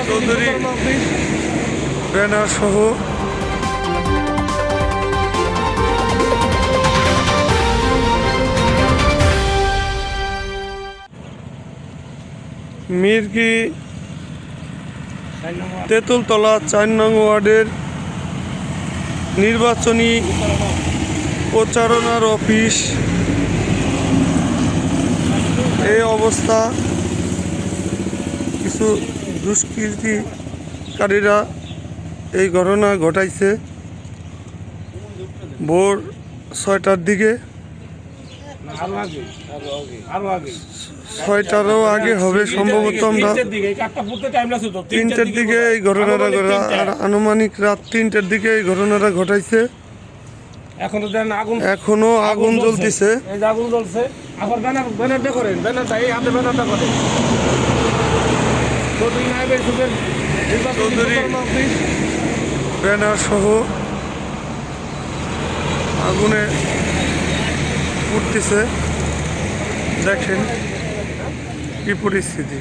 Chowdhury banner সহ মিরকি তেঁতুলতলা ৪ নং ওয়ার্ডের নির্বাচনী প্রচারণার অফিস এই অবস্থা। কিছু দুষ্কৃতিকারীরা এই ঘটনা ঘটাইছে ভোর ৬টার দিকে, ৬টারও আগে হবে সম্ভবত। আমরা ৩টার দিকে এই ঘটনাটা আনুমানিক রাত ৩টার দিকে এই ঘটনাটা ঘটাইছে। এখনো আগুন জ্বলতেছে। চৌধুরী ব্যানার সহ আগুনে উঠতেছে। দেখেন কি পরিস্থিতি।